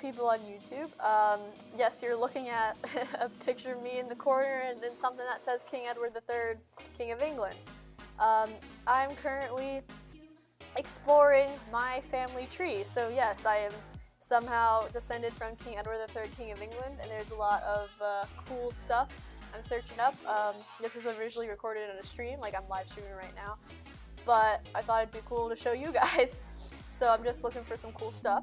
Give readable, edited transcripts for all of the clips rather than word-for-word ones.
people on YouTube. Yes, you're looking at a picture of me in the corner and then something that says King Edward III, King of England. I'm currently exploring my family tree. So yes, I am somehow descended from King Edward III, King of England, and there's a lot of cool stuff I'm searching up. This was originally recorded in a stream, like I'm live streaming right now, but I thought it'd be cool to show you guys. So I'm just looking for some cool stuff.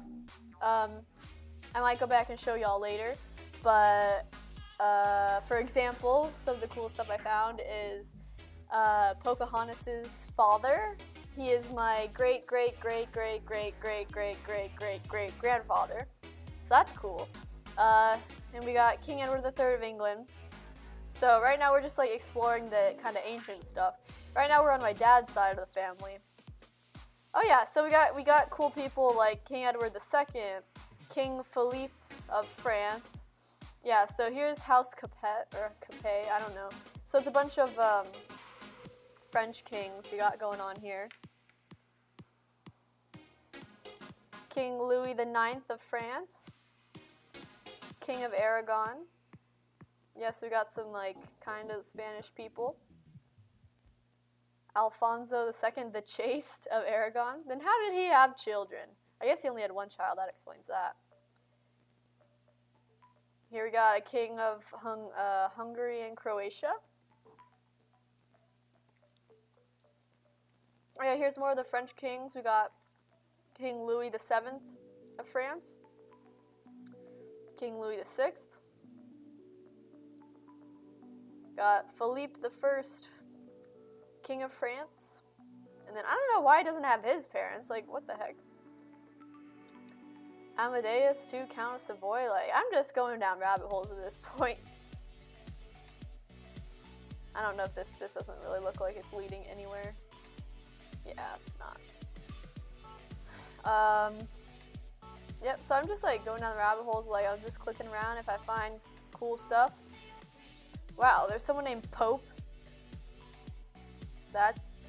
I might go back and show y'all later, but for example, some of the cool stuff I found is Pocahontas's father. He is my great grandfather, so that's cool. And we got King Edward III of England. So right now we're just like exploring the kind of ancient stuff. Right now we're on my dad's side of the family. Oh yeah, so we got cool people like King Edward II, King Philippe of France. Yeah, so here's House Capet, or Capet, I don't know. So it's a bunch of French kings you got going on here. King Louis IX of France. King of Aragon. Yes, we got some like kind of Spanish people. Alfonso II the Chaste of Aragon. Then how did he have children? I guess he only had one child, that explains that. Here we got a king of Hungary and Croatia. Oh yeah, here's more of the French kings. We got King Louis VII of France. King Louis VI. Got Philippe I, King of France. And then I don't know why he doesn't have his parents. Like, what the heck? Amadeus II, Count of Savoy. Like, I'm just going down rabbit holes at this point. I don't know if this doesn't really look like it's leading anywhere. Yeah, it's not. Yep, so I'm just like going down the rabbit holes, like I'm just clicking around if I find cool stuff. Wow, there's someone named Pope. That's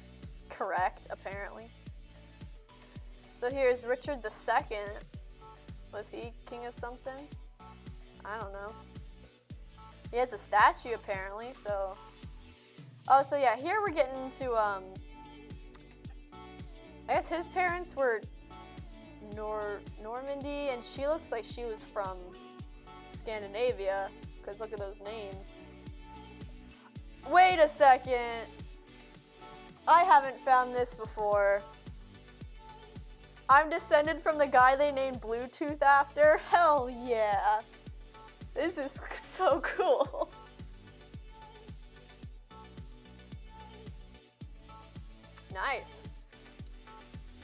correct, apparently. So here's Richard II. Was he king of something? I don't know. He has a statue, apparently, so... Oh, so yeah, here we're getting into, I guess his parents were Normandy, and she looks like she was from Scandinavia, because look at those names. Wait a second. I haven't found this before. I'm descended from the guy they named Bluetooth after? Hell yeah. This is so cool. Nice.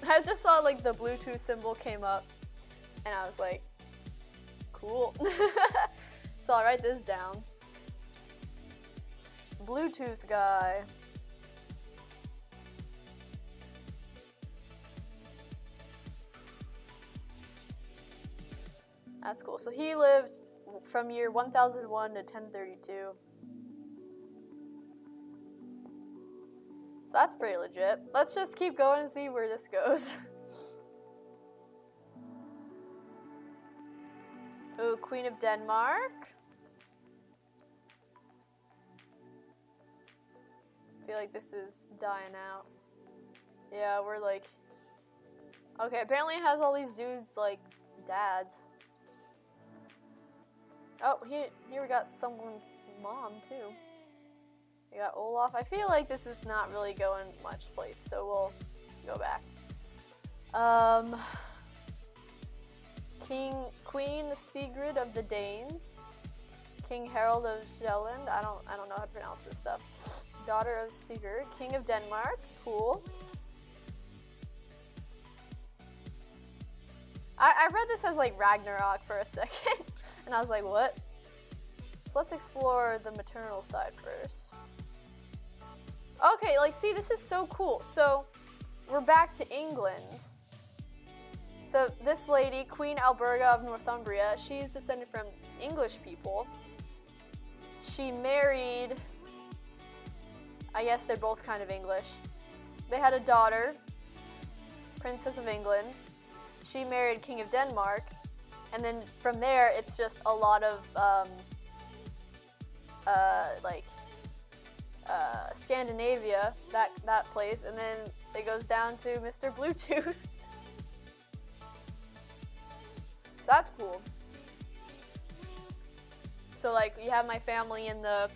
I just saw like the Bluetooth symbol came up and I was like, cool. So I'll write this down. Bluetooth guy. That's cool. So he lived from year 1001 to 1032. So that's pretty legit. Let's just keep going and see where this goes. Ooh, Queen of Denmark. I feel like this is dying out. Yeah, we're like... Okay, apparently it has all these dudes, like, dads. Oh, here we got someone's mom, too. We got Olaf. I feel like this is not really going much place, so we'll go back. Queen Sigrid of the Danes. King Harold of Zealand. I don't know how to pronounce this stuff. Daughter of Sigurd. King of Denmark. Cool. I read this as like Ragnarok for a second, and I was like, what? So let's explore the maternal side first. Okay, like, see, this is so cool. So we're back to England. So this lady, Queen Alberga of Northumbria, she's descended from English people. She married, I guess they're both kind of English. They had a daughter, Princess of England. She married King of Denmark. And then from there, it's just a lot of Scandinavia, that place, and then it goes down to Mr. Bluetooth. So that's cool. So like you have my family in the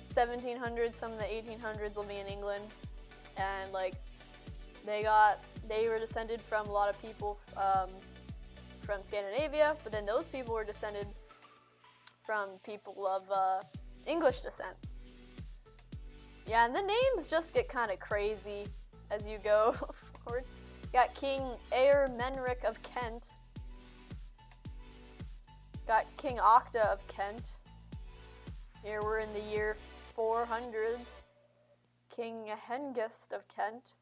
1700s, some of the 1800s will be in England, and like they were descended from a lot of people from Scandinavia, but then those people were descended from people of English descent. Yeah, and the names just get kind of crazy as you go forward. You got King Eärmenric of Kent. Got King Octa of Kent. Here we're in the year 400. King Hengist of Kent.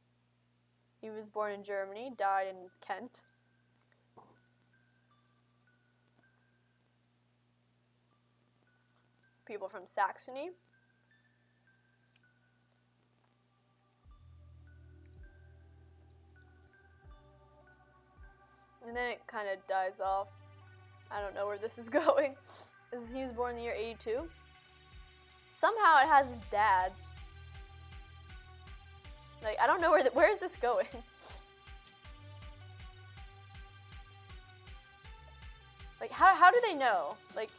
He was born in Germany, died in Kent. People from Saxony. And then it kind of dies off. I don't know where this is going. He was born in the year 82. Somehow it has his dad's. Like, I don't know where is this going? Like, how do they know? Like,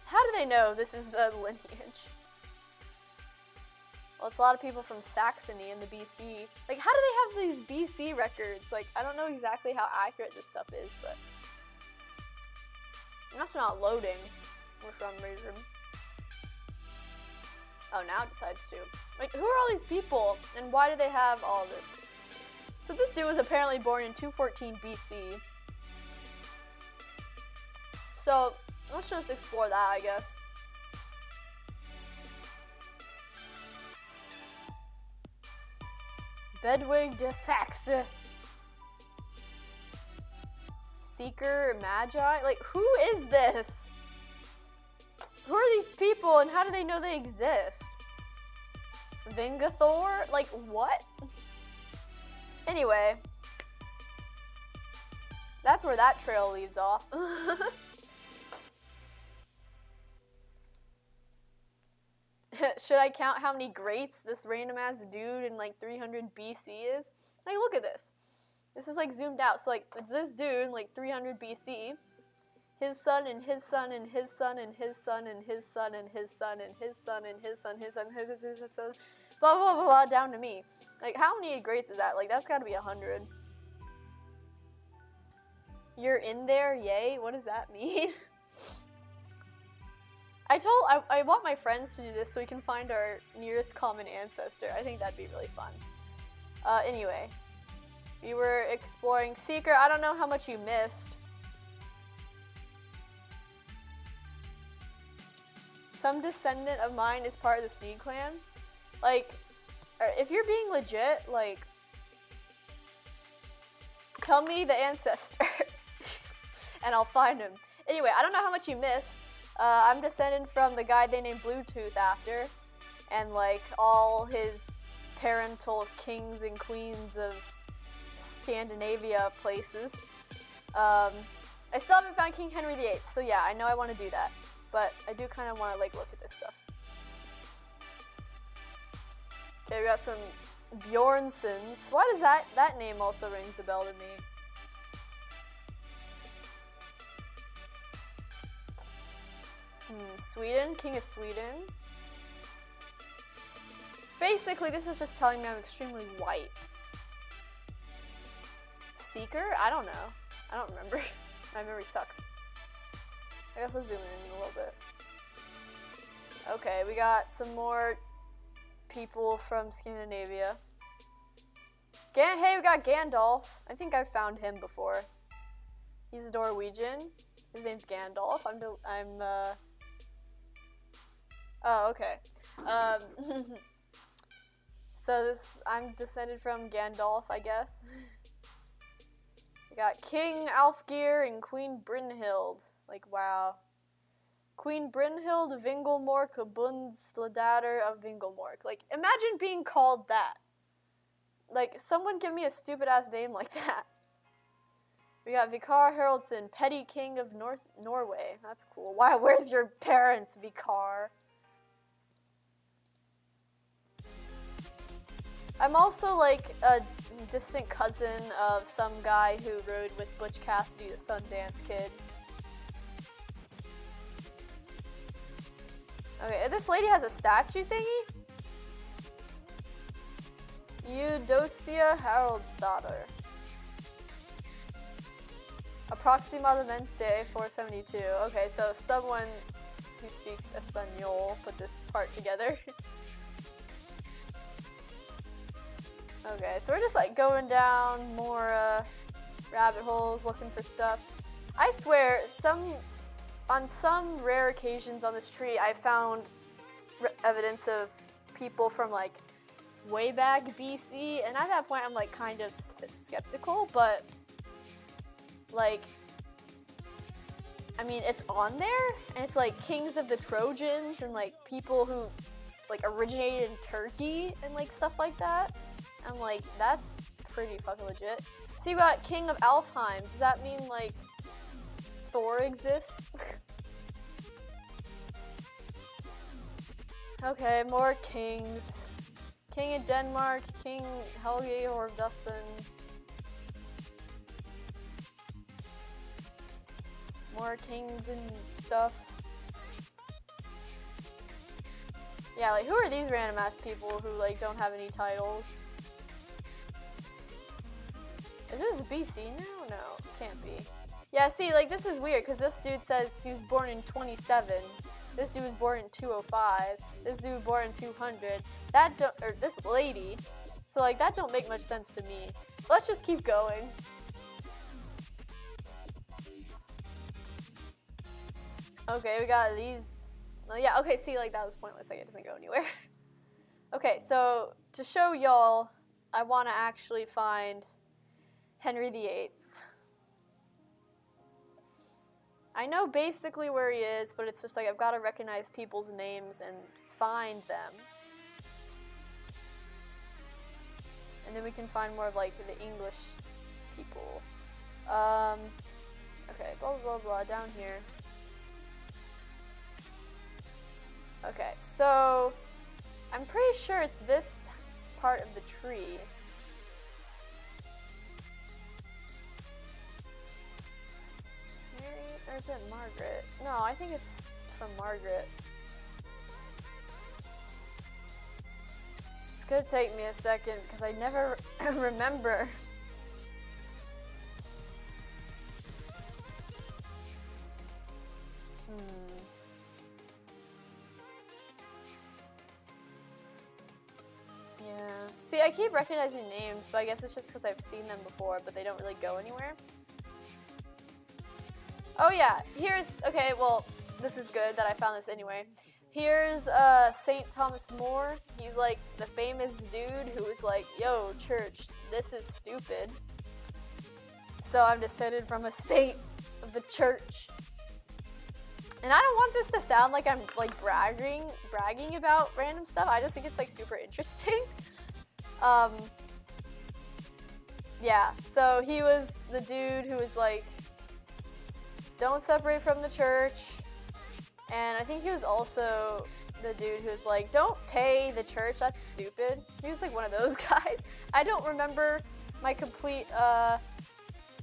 how do they know this is the lineage? Well, it's a lot of people from Saxony in the BC. Like, how do they have these BC records? Like, I don't know exactly how accurate this stuff is, but that's not loading for some reason. Oh, now it decides to. Like, who are all these people, and why do they have all this? So this dude was apparently born in 214 BC. So, let's just explore that, I guess. Bedwig de Saxe. Seeker Magi? Like, who is this? Who are these people and how do they know they exist? Vingathor? Like, what? Anyway. That's where that trail leaves off. Should I count how many greats this random ass dude in like 300 BC is? Like, look at this. This is like zoomed out. So like, it's this dude in like 300 BC. His son and his son and his son and his son and his son and his son and his son and his son, his son, his son, blah, blah, blah, blah, down to me. Like, how many greats is that? Like, that's gotta be 100. You're in there, yay? What does that mean? I want my friends to do this so we can find our nearest common ancestor. I think that'd be really fun. Anyway. We were exploring Seeker. I don't know how much you missed. Some descendant of mine is part of the Sneed clan. Like, if you're being legit, like, tell me the ancestor. And I'll find him. Anyway, I don't know how much you missed. I'm descended from the guy they named Bluetooth after. And, like, all his parental kings and queens of Scandinavia places. I still haven't found King Henry VIII, so yeah, I know I want to do that. But I do kind of want to, like, look at this stuff. Okay, we got some Bjornsons. Why does that name also rings a bell to me? Sweden, King of Sweden. Basically, this is just telling me I'm extremely white. Seeker? I don't know. I don't remember. My memory sucks. I guess I'll zoom in a little bit. Okay, we got some more people from Scandinavia. Hey, we got Gandalf. I think I've found him before. He's a Norwegian. His name's Gandalf. Oh, okay. So I'm descended from Gandalf, I guess. We got King Alfgeir and Queen Brynhild. Like, wow. Queen Brynhild Vingelmork Bundsleddatter of Vingelmork. Like, imagine being called that. Like, someone give me a stupid-ass name like that. We got Vikar Haraldson, petty king of Norway. That's cool. Why? Where's your parents, Vikar? I'm also like a distant cousin of some guy who rode with Butch Cassidy, the Sundance Kid. Okay, this lady has a statue thingy? Eudocia Haraldsdottir. Aproximadamente 472. Okay, so someone who speaks Espanol put this part together. Okay, so we're just like going down more rabbit holes looking for stuff. I swear, on some rare occasions on this tree, I found evidence of people from like way back BC, and at that point I'm like kind of skeptical, but like, I mean, it's on there, and it's like kings of the Trojans and like people who like originated in Turkey and like stuff like that. I'm like, that's pretty fucking legit. So you got King of Alfheim. Does that mean like Thor exists? Okay, more kings. King of Denmark, King Helge Horvdusson. More kings and stuff. Yeah, like who are these random ass people who like don't have any titles? Is this BC now? No, can't be. Yeah, see, like this is weird because this dude says he was born in 27. This dude was born in 205. This dude was born in 200. Or this lady. So like that don't make much sense to me. Let's just keep going. Okay, we got these. Oh, yeah, okay, see, like that was pointless. Like it doesn't go anywhere. Okay, so to show y'all, I want to actually find Henry VIII. I know basically where he is, but it's just like I've got to recognize people's names and find them. And then we can find more of like the English people. Okay, blah, blah, blah, blah, down here. Okay, so I'm pretty sure it's this part of the tree. Or is it Margaret? No, I think it's from Margaret. It's gonna take me a second because I never remember. Yeah. See, I keep recognizing names, but I guess it's just because I've seen them before, but they don't really go anywhere. Oh yeah, here's, okay, well, this is good that I found this anyway. Here's St. Thomas More. He's like the famous dude who was like, yo, church, this is stupid. So I'm descended from a saint of the church. And I don't want this to sound like I'm like bragging about random stuff. I just think it's like super interesting. Yeah, so he was the dude who was like, don't separate from the church. And I think he was also the dude who was like, don't pay the church, that's stupid. He was like one of those guys. I don't remember my complete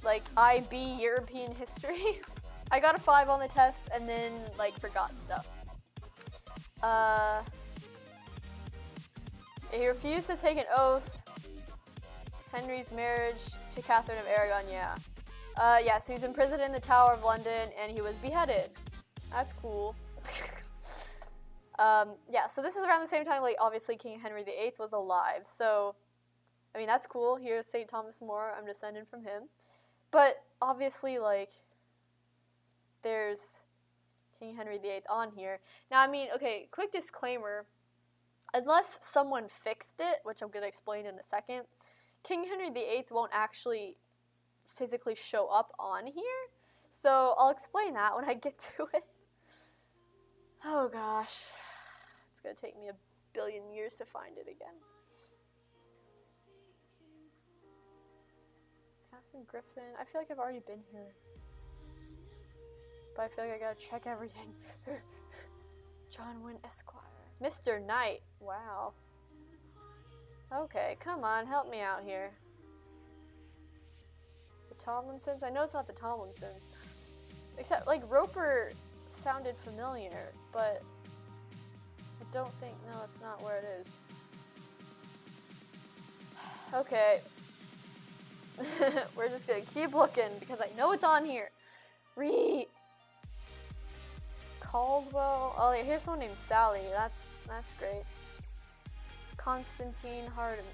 like IB European history. I got a 5 on the test and then like forgot stuff. He refused to take an oath. Henry's marriage to Catherine of Aragon, yeah. Yeah, so he was imprisoned in the Tower of London and he was beheaded. That's cool. Yeah, so this is around the same time, like, obviously King Henry VIII was alive. So, I mean, that's cool. Here's St. Thomas More. I'm descended from him. But, obviously, like, there's King Henry VIII on here. Now, I mean, okay, quick disclaimer. Unless someone fixed it, which I'm going to explain in a second, King Henry VIII won't actually physically show up on here. So I'll explain that when I get to it. Oh gosh. It's going to take me a billion years to find it again. Griffin. I feel like I've already been here. But I feel like I gotta check everything. John Wynne Esquire. Mr. Knight. Wow. Okay, come on, help me out here. The Tomlinsons? I know it's not the Tomlinsons. Except, like, Roper sounded familiar, but I don't think, no, that's not where it is. Okay. We're just gonna keep looking because I know it's on here. Caldwell. Oh, yeah, here's someone named Sally. That's great. Constantine Hardiman.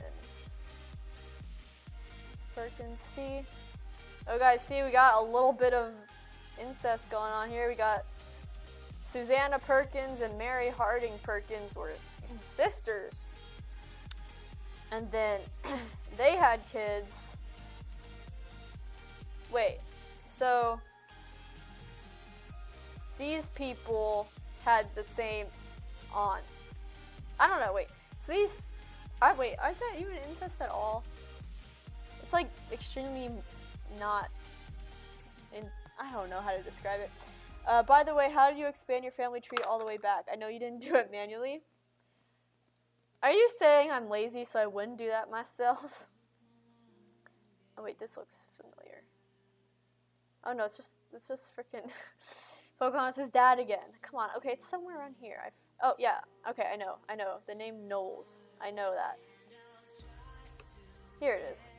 Miss Perkins. See. Oh, guys, see, we got a little bit of incest going on here. We got Susanna Perkins and Mary Harding Perkins were sisters. And then they had kids. Wait, so these people had the same aunt. I don't know, wait. So these, wait, is that even incest at all? It's like extremely not, I don't know how to describe it. By the way, how did you expand your family tree all the way back? I know you didn't do it manually. Are you saying I'm lazy so I wouldn't do that myself? Oh wait, this looks familiar. Oh no, it's just freaking Pocahontas' dad again. Come on, okay, it's somewhere around here. Oh yeah, okay, I know. The name Knowles, I know that. Here it is.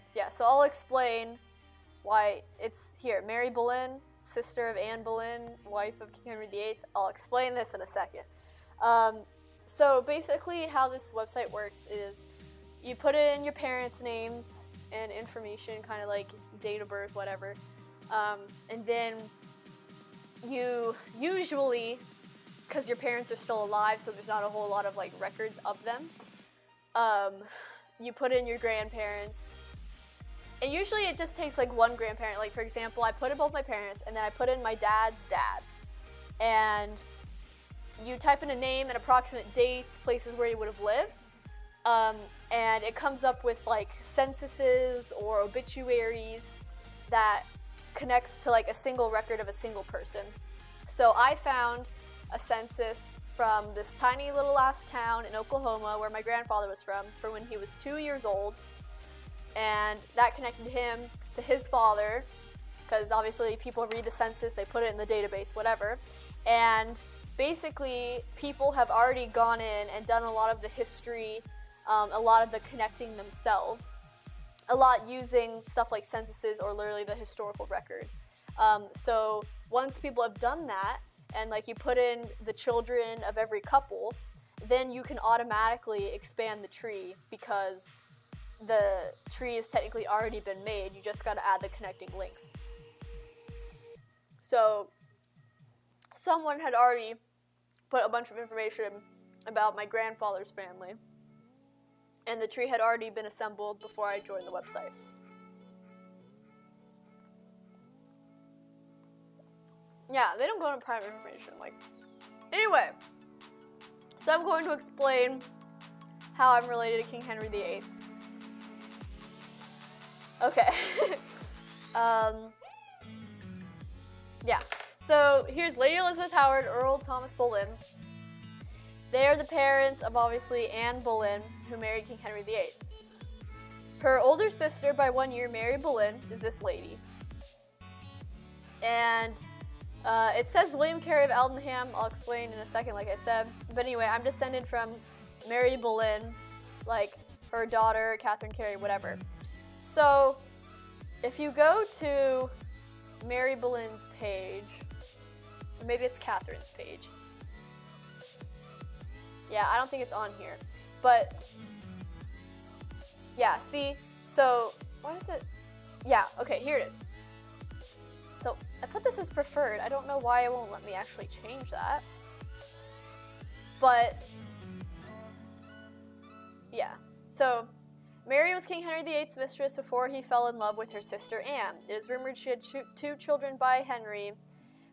So yeah, so I'll explain why it's here. Mary Boleyn, sister of Anne Boleyn, wife of King Henry VIII. I'll explain this in a second. So basically how this website works is you put in your parents' names and information, kind of like date of birth, whatever. And then you usually, because your parents are still alive, so there's not a whole lot of like records of them, you put in your grandparents. And usually it just takes like one grandparent. Like for example, I put in both my parents and then I put in my dad's dad. And you type in a name and approximate dates, places where you would have lived. And it comes up with like censuses or obituaries that connects to like a single record of a single person. So I found a census from this tiny little ass town in Oklahoma where my grandfather was from when he was 2 years old. And that connected him to his father, because obviously people read the census, they put it in the database, whatever. And basically, people have already gone in and done a lot of the history, a lot of the connecting themselves, a lot using stuff like censuses or literally the historical record. So once people have done that, and like you put in the children of every couple, then you can automatically expand the tree because the tree has technically already been made. You just got to add the connecting links. So someone had already put a bunch of information about my grandfather's family, and the tree had already been assembled before I joined the website. Yeah, they don't go into private information. Anyway, so I'm going to explain how I'm related to King Henry VIII. Okay. Yeah. So here's Lady Elizabeth Howard, Earl Thomas Boleyn. They are the parents of obviously Anne Boleyn, who married King Henry VIII. Her older sister by 1 year, Mary Boleyn, is this lady. And it says William Carey of Aldenham. I'll explain in a second, like I said. But anyway, I'm descended from Mary Boleyn, like her daughter, Catherine Carey, whatever. So if you go to Mary Boleyn's page, or maybe it's Catherine's page. Yeah, I don't think it's on here. But yeah, see, so what is it? Yeah, okay, here it is. So I put this as preferred. I don't know why it won't let me actually change that. But yeah, so Mary was King Henry VIII's mistress before he fell in love with her sister Anne. It is rumored she had 2 children by Henry,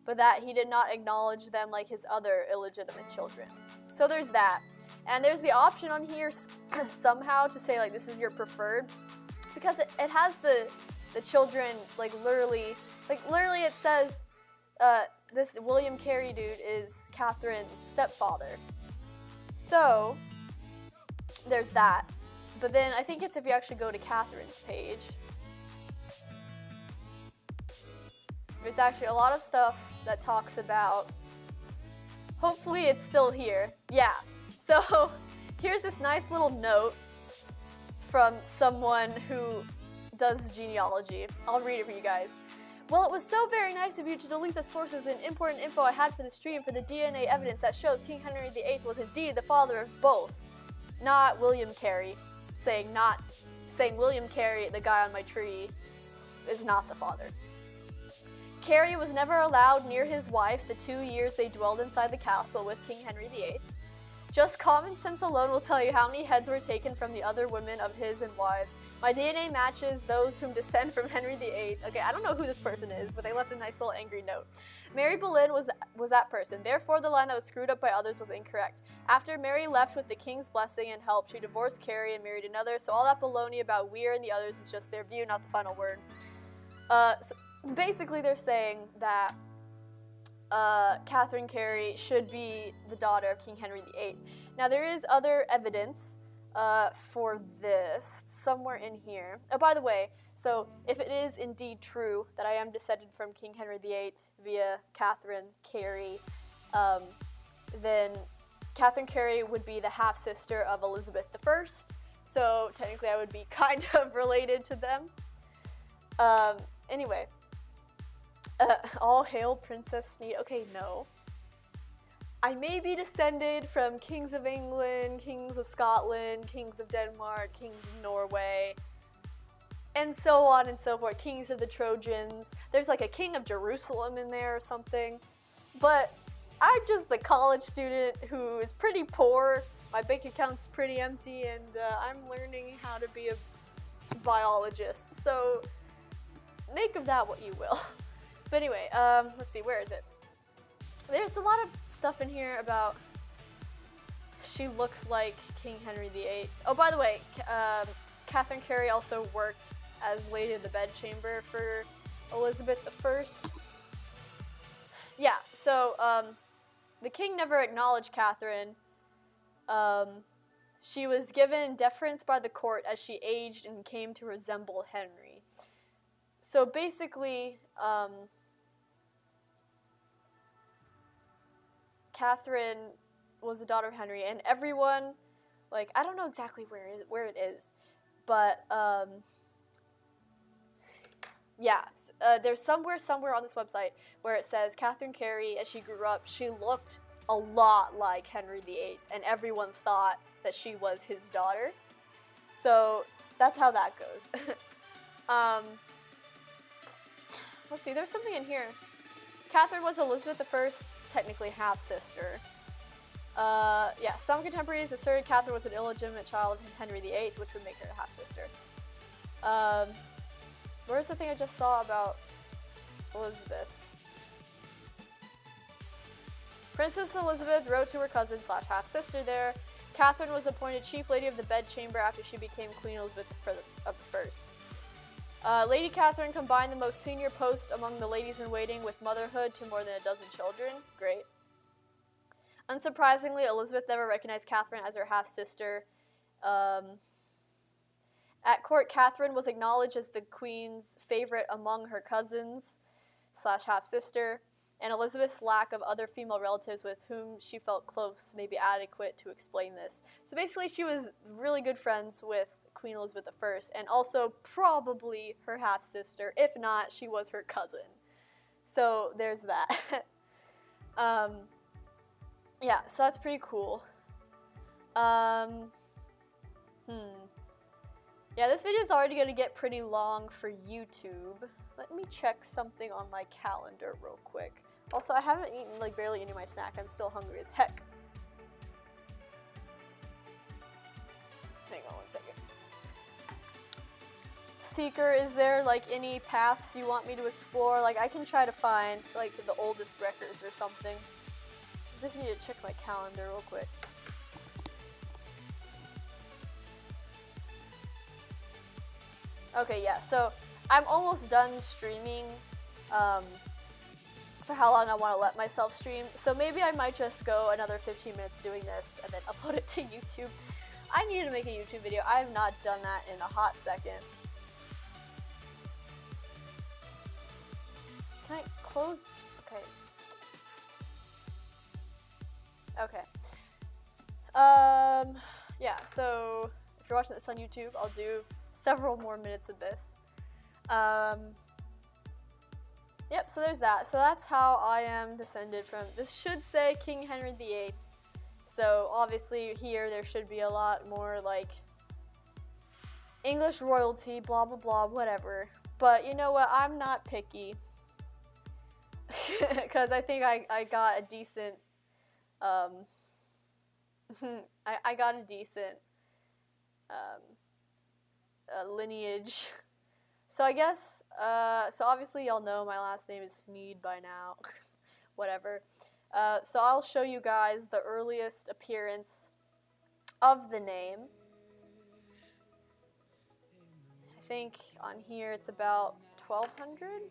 but that he did not acknowledge them like his other illegitimate children. So there's that. And there's the option on here somehow to say like this is your preferred. because it has the children, like literally it says, this William Carey dude is Catherine's stepfather. So, there's that. But then I think it's if you actually go to Catherine's page. There's actually a lot of stuff that talks about, hopefully it's still here. Yeah. So, here's this nice little note from someone who does genealogy. I'll read it for you guys. Well, it was so very nice of you to delete the sources and important info I had for the stream for the DNA evidence that shows King Henry VIII was indeed the father of both. Not William Carey. Saying William Carey, the guy on my tree, is not the father. Carey was never allowed near his wife the 2 years they dwelled inside the castle with King Henry VIII. Just common sense alone will tell you how many heads were taken from the other women of his and wives. My DNA matches those whom descend from Henry VIII. Okay, I don't know who this person is, but they left a nice little angry note. Mary Boleyn was that person. Therefore, the line that was screwed up by others was incorrect. After Mary left with the king's blessing and help, she divorced Carey and married another, so all that baloney about Weir and the others is just their view, not the final word. So basically, they're saying that Catherine Carey should be the daughter of King Henry VIII. Now, there is other evidence for this somewhere in here. Oh, by the way, so if it is indeed true that I am descended from King Henry VIII via Catherine Carey, then Catherine Carey would be the half-sister of Elizabeth I, so technically I would be kind of related to them. Anyway. All hail Princess Sneed. Okay, no. I may be descended from kings of England, kings of Scotland, kings of Denmark, kings of Norway, and so on and so forth. Kings of the Trojans. There's like a king of Jerusalem in there or something. But I'm just the college student who is pretty poor. My bank account's pretty empty, and I'm learning how to be a biologist. So make of that what you will. But anyway, let's see, where is it? There's a lot of stuff in here about she looks like King Henry VIII. Oh, by the way, Catherine Carey also worked as Lady of the Bedchamber for Elizabeth I. Yeah, so the king never acknowledged Catherine. She was given deference by the court as she aged and came to resemble Henry. So basically, Catherine was the daughter of Henry, and everyone, like, I don't know exactly where it is, but, yeah, there's somewhere on this website where it says Catherine Carey, as she grew up, she looked a lot like Henry VIII, and everyone thought that she was his daughter. So that's how that goes. Let's see, there's something in here. Catherine was Elizabeth I's technically half-sister. Yeah, some contemporaries asserted Catherine was an illegitimate child of Henry VIII, which would make her a half-sister. Where's the thing I just saw about Elizabeth? Princess Elizabeth wrote to her cousin / half-sister there. Catherine was appointed Chief Lady of the Bedchamber after she became Queen Elizabeth I. Lady Catherine combined the most senior post among the ladies-in-waiting with motherhood to more than a dozen children. Great. Unsurprisingly, Elizabeth never recognized Catherine as her half-sister. At court, Catherine was acknowledged as the queen's favorite among her cousins / half-sister, and Elizabeth's lack of other female relatives with whom she felt close may be adequate to explain this. So basically, she was really good friends with Queen Elizabeth I, and also probably her half-sister. If not, she was her cousin. So there's that. Yeah, so that's pretty cool. Yeah, this video is already going to get pretty long for YouTube. Let me check something on my calendar real quick. Also, I haven't eaten like barely any of my snack. I'm still hungry as heck. Hang on 1 second. Seeker, is there like any paths you want me to explore? Like I can try to find like the oldest records or something. I just need to check my calendar real quick. Okay, yeah, so I'm almost done streaming for how long I want to let myself stream. So maybe I might just go another 15 minutes doing this and then upload it to YouTube. I need to make a YouTube video. I have not done that in a hot second. Can I close? Okay. Okay. Yeah, so if you're watching this on YouTube, I'll do several more minutes of this. Yep, so there's that. So that's how I am descended from. This should say King Henry VIII. So obviously here there should be a lot more like English royalty, blah blah blah, whatever. But you know what? I'm not picky. Because I think I got a decent I got a decent lineage. So I guess, so obviously y'all know my last name is Sneed by now. Whatever. So I'll show you guys the earliest appearance of the name. I think on here it's about 1200.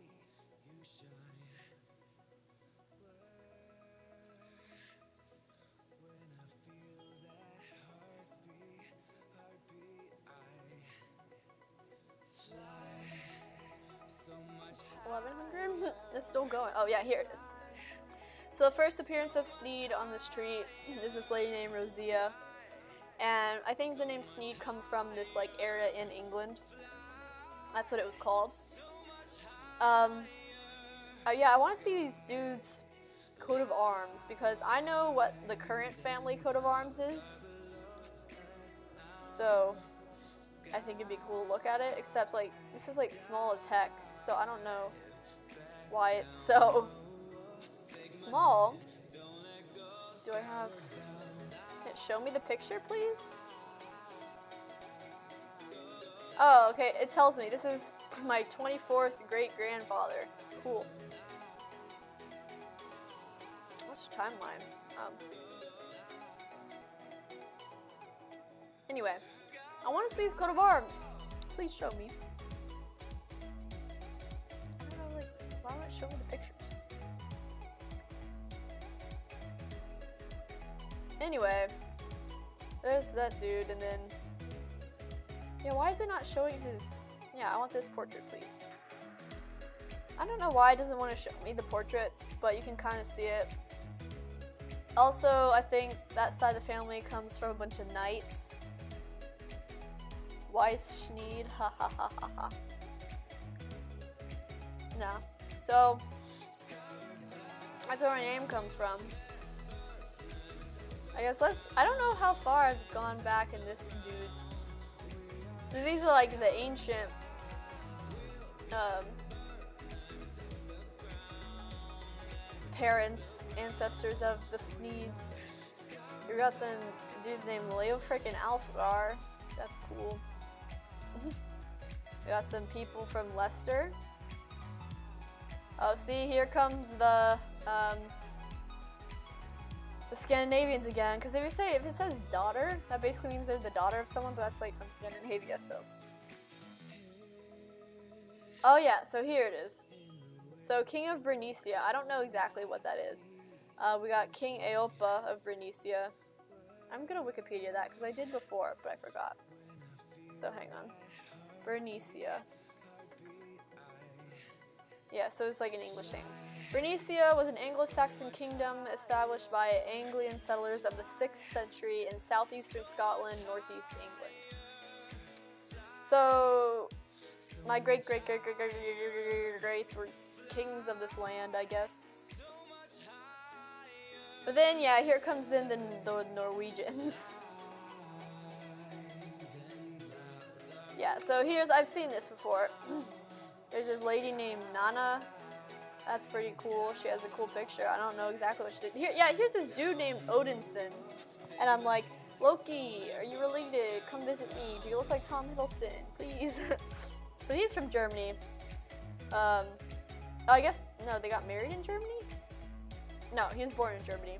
It's still going. Oh yeah, here it is. So the first appearance of Sneed on the street is this lady named Rosia, and I think the name Sneed comes from this like area in England. That's what it was called. Yeah, I want to see these dudes' coat of arms because I know what the current family coat of arms is. So I think it'd be cool to look at it, except like this is like small as heck, so I don't know why it's so small. Do I have, can it show me the picture, please? Oh, okay, it tells me this is my 24th great-grandfather. Cool. What's the timeline? Anyway, I want to see his coat of arms. Please show me. I don't know, like, why won't it show me the pictures? Anyway, there's that dude, and then, yeah, why is it not showing his, yeah, I want this portrait, please. I don't know why it doesn't want to show me the portraits, but you can kind of see it. Also, I think that side of the family comes from a bunch of knights. Weiss Schneed, ha ha ha ha ha. No. So, that's where my name comes from. I guess I don't know how far I've gone back in this dude's. So these are like the ancient, parents, ancestors of the Sneeds. We got some dudes named Leo frickin' Alfgar. That's cool. We got some people from Leicester. Oh, see, here comes the Scandinavians again. Because if it says daughter, that basically means they're the daughter of someone, but that's like from Scandinavia, so. Oh yeah, so here it is. So King of Bernicia, I don't know exactly what that is. We got King Eopa of Bernicia. I'm gonna Wikipedia that because I did before, but I forgot. So hang on. Bernicia. Yeah, so it's like an English thing. Bernicia was an Anglo-Saxon kingdom established by Anglian settlers of the 6th century in southeastern Scotland, northeast England. So my greats were kings of this land, I guess. But then, yeah, here comes in the Norwegians. Yeah, so I've seen this before. There's this lady named Nana. That's pretty cool. She has a cool picture. I don't know exactly what she did. Here's this dude named Odinson. And I'm like, Loki, are you related? Come visit me. Do you look like Tom Hiddleston? Please. So he's from Germany. I guess, no, they got married in Germany? No, he was born in Germany.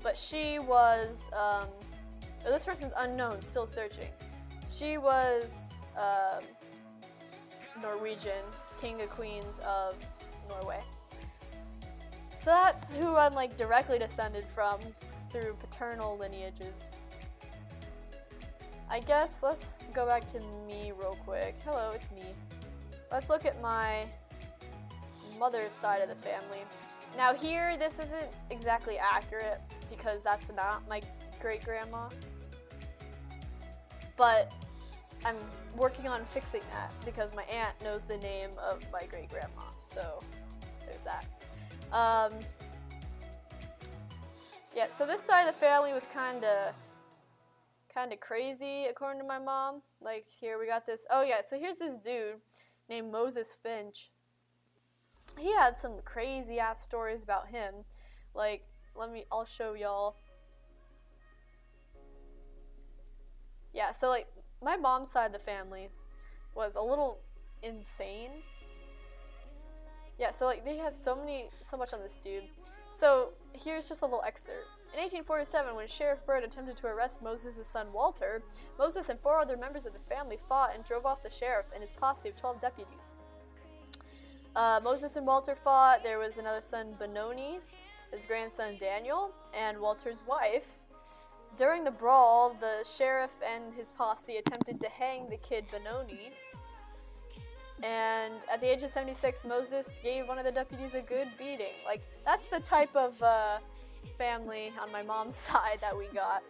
But she was, this person's unknown, still searching. She was, Norwegian king and queens of Norway. So that's who I'm like directly descended from through paternal lineages. I guess let's go back to me real quick. Hello, it's me. Let's look at my mother's side of the family. Now here, this isn't exactly accurate because that's not my great-grandma. But I'm working on fixing that because my aunt knows the name of my great-grandma. So there's that. Yeah, so this side of the family was kind of crazy according to my mom. Like here we got this, oh yeah, so here's this dude named Moses Finch. He had some crazy ass stories about him. Like, I'll show y'all. Yeah, so like my mom's side of the family was a little insane. Yeah, so like they have so much on this dude. So here's just a little excerpt. In 1847, when Sheriff Byrd attempted to arrest Moses' son Walter, Moses and 4 other members of the family fought and drove off the sheriff and his posse of 12 deputies. Moses and Walter fought. There was another son, Benoni, his grandson Daniel, and Walter's wife. During the brawl, the sheriff and his posse attempted to hang the kid Benoni. And at the age of 76, Moses gave one of the deputies a good beating. Like, that's the type of family on my mom's side that we got.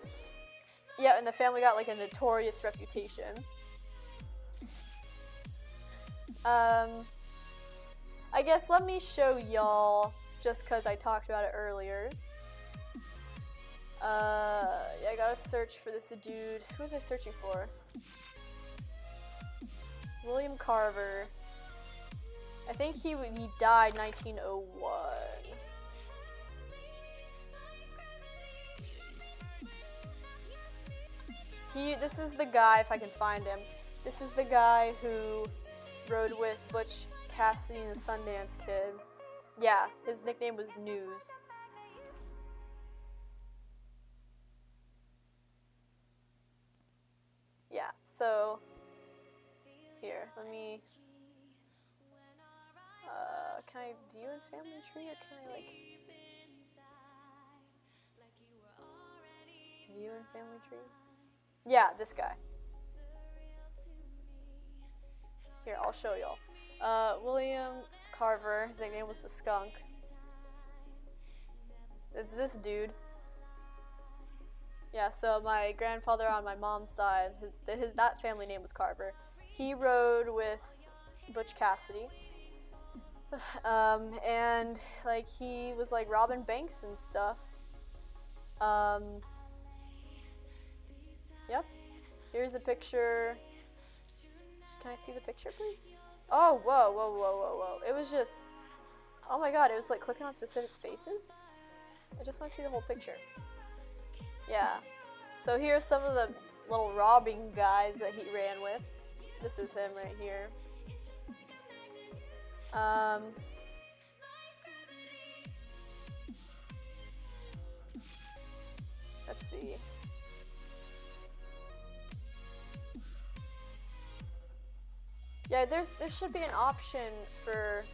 Yeah, and the family got like a notorious reputation. I guess let me show y'all, just because I talked about it earlier. Yeah, I gotta search for this dude. Who was I searching for? William Carver. I think he died 1901. This is the guy, if I can find him. This is the guy who rode with Butch Cassidy and the Sundance Kid. Yeah, his nickname was News. Yeah, so here, let me can I view in family tree, or can I like view in family tree? Yeah, this guy. Here, I'll show y'all. William Carver, his nickname was the Skunk. It's this dude. Yeah, so my grandfather on my mom's side, that family name was Carver. He rode with Butch Cassidy. And like he was like robbing banks and stuff. Yep. Here's a picture. Can I see the picture, please? Oh, whoa, whoa, whoa, whoa, whoa. It was just, oh my god, it was like clicking on specific faces. I just want to see the whole picture. Yeah. So here's some of the little robbing guys that he ran with. This is him right here. Let's see. Yeah, there should be an option for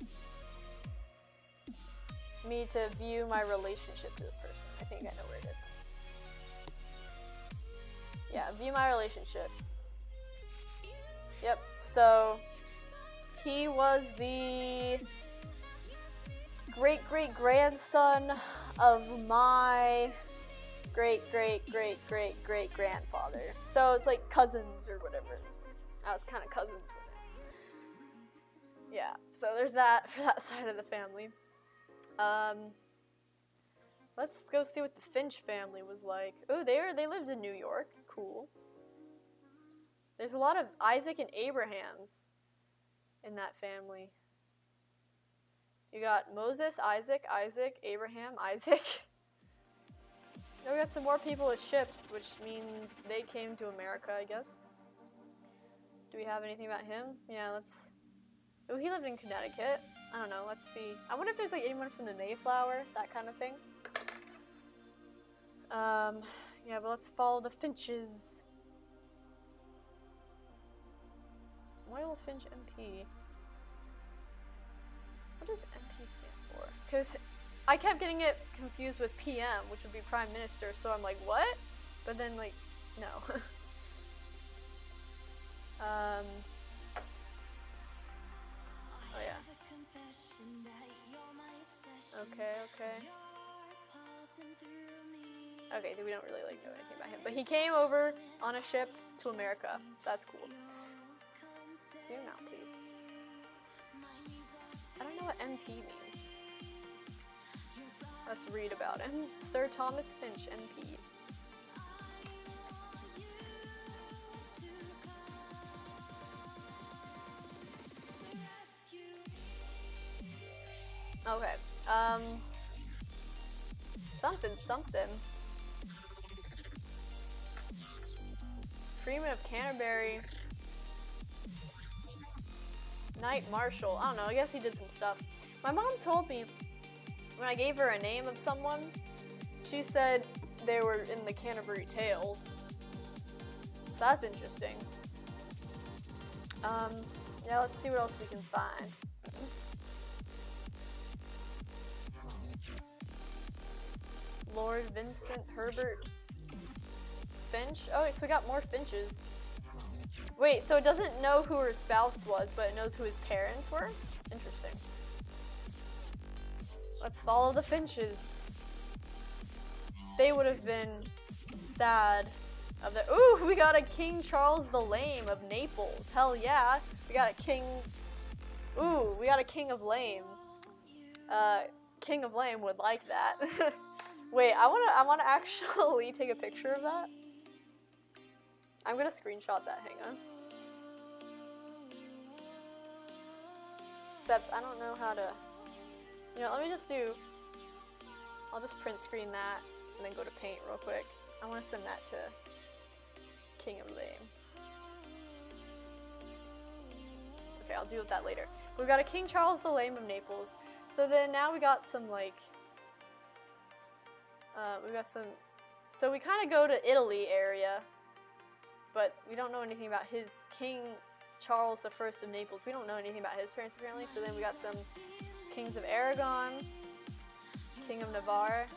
me to view my relationship to this person. I think I know where it is. Yeah, view my relationship. Yep, so he was the great-great-grandson of my great-great-great-great-great-grandfather. So it's like cousins or whatever. I was kind of cousins with him. Yeah, so there's that for that side of the family. Let's go see what the Finch family was like. Oh, they lived in New York. Cool. There's a lot of Isaac and Abrahams in that family. You got Moses, Isaac, Abraham, Isaac. Now we got some more people with ships, which means they came to America, I guess. Do we have anything about him? Yeah, let's... Oh, he lived in Connecticut. I don't know, let's see. I wonder if there's like anyone from the Mayflower, that kind of thing. Yeah, but let's follow the Finches. Royal Finch MP. does MP stand for? Because I kept getting it confused with PM, which would be Prime Minister, so I'm like, what? But then, like, no. Oh yeah. Okay. Okay, we don't really like know anything about him, but he came over on a ship to America, so that's cool. Zoom out, please. I don't know what MP means. Let's read about him. Sir Thomas Finch, MP. Okay. Something. Freeman of Canterbury. Knight Marshal. I don't know, I guess he did some stuff. My mom told me when I gave her a name of someone, she said they were in the Canterbury Tales. So that's interesting. Yeah, let's see what else we can find. Lord Vincent Herbert Finch. Oh, so we got more Finches. Wait, so it doesn't know who her spouse was, but it knows who his parents were? Interesting. Let's follow the Finches. They would have been sad of the— ooh, we got a King Charles the Lame of Naples. Hell yeah. We got a king— ooh, we got a King of Lame. King of Lame would like that. Wait, I wanna actually take a picture of that. I'm gonna screenshot that, hang on. Except I don't know how to, you know, let me just do, I'll just print screen that and then go to Paint real quick. I wanna send that to King of Lame. Okay, I'll deal with that later. We've got a King Charles the Lame of Naples. So then now we got some like, so we kind of go to Italy area, but we don't know anything about his King Charles I of Naples. We don't know anything about his parents apparently. So then we got some Kings of Aragon, King of Navarre.